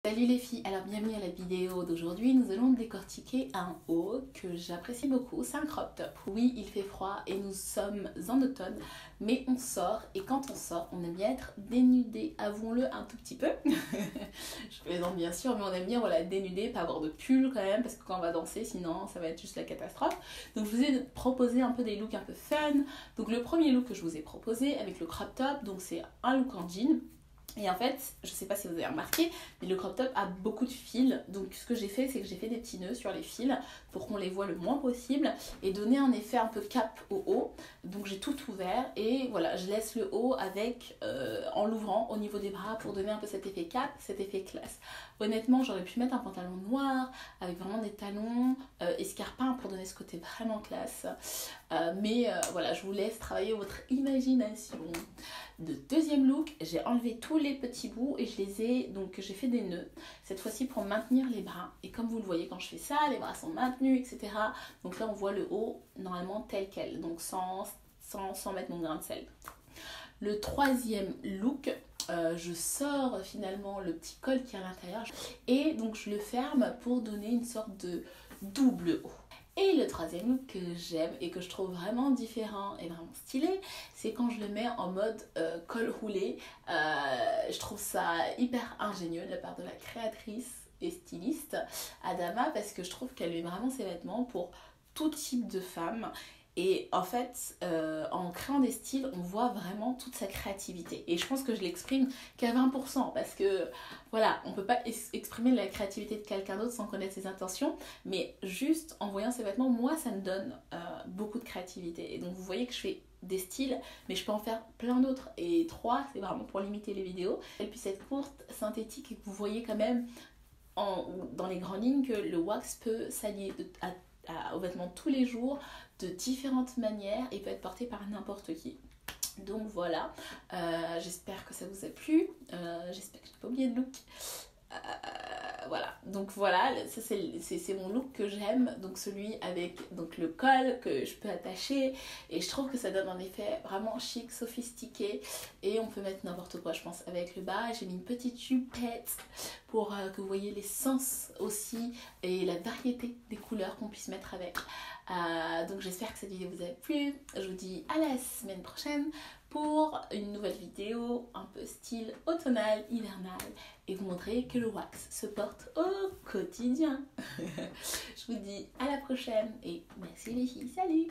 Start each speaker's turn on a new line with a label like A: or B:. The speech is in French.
A: Salut les filles, alors bienvenue à la vidéo d'aujourd'hui. Nous allons décortiquer un haut que j'apprécie beaucoup, c'est un crop top. Oui, il fait froid et nous sommes en automne, mais on sort et quand on sort, on aime bien être dénudé, avouons-le un tout petit peu. Je plaisante bien sûr, mais on aime bien voilà, dénudé, pas avoir de pull quand même, parce que quand on va danser, sinon ça va être juste la catastrophe. Donc je vous ai proposé un peu des looks un peu fun. Donc le premier look que je vous ai proposé avec le crop top, donc c'est un look en jean. Et en fait, je sais pas si vous avez remarqué, mais le crop top a beaucoup de fils. Donc ce que j'ai fait, c'est que j'ai fait des petits nœuds sur les fils pour qu'on les voit le moins possible et donner un effet un peu cap au haut. Donc j'ai tout ouvert et voilà, je laisse le haut avec en l'ouvrant au niveau des bras pour donner un peu cet effet cap, cet effet classe. Honnêtement, j'aurais pu mettre un pantalon noir avec vraiment des talons escarpins pour donner ce côté vraiment classe. Mais voilà, je vous laisse travailler votre imagination. De deuxième look, j'ai enlevé tous les petits bouts et je les ai, donc j'ai fait des nœuds, cette fois-ci pour maintenir les bras. Et comme vous le voyez quand je fais ça, les bras sont maintenus, etc. Donc là on voit le haut normalement tel quel, donc sans mettre mon grain de sel. Le troisième look, je sors finalement le petit col qui est à l'intérieur et donc je le ferme pour donner une sorte de double haut. Et le troisième look que j'aime et que je trouve vraiment différent et vraiment stylé, c'est quand je le mets en mode col roulé. Je trouve ça hyper ingénieux de la part de la créatrice et styliste Adama, parce que je trouve qu'elle met vraiment ses vêtements pour tout type de femme. Et en fait, en créant des styles, on voit vraiment toute sa créativité. Et je pense que je l'exprime qu'à 20%, parce que voilà, on peut pas exprimer la créativité de quelqu'un d'autre sans connaître ses intentions, mais juste en voyant ses vêtements, moi ça me donne beaucoup de créativité. Et donc vous voyez que je fais des styles, mais je peux en faire plein d'autres. Et 3, c'est vraiment pour limiter les vidéos. Elle puisse être courte, synthétique, et que vous voyez quand même dans les grandes lignes que le wax peut s'allier aux vêtements tous les jours de différentes manières et peut être porté par n'importe qui. Donc voilà, j'espère que ça vous a plu, j'espère que je n'ai pas oublié de look. Voilà, donc voilà, ça c'est mon look que j'aime, donc celui avec donc le col que je peux attacher et je trouve que ça donne un effet vraiment chic, sophistiqué et on peut mettre n'importe quoi je pense avec le bas. J'ai mis une petite jupette pour que vous voyez les sens aussi et la variété des couleurs qu'on puisse mettre avec. Donc j'espère que cette vidéo vous a plu, je vous dis à la semaine prochaine pour une nouvelle vidéo un peu style automnal, hivernal et vous montrer que le wax se porte au quotidien. Je vous dis à la prochaine et merci les filles, salut!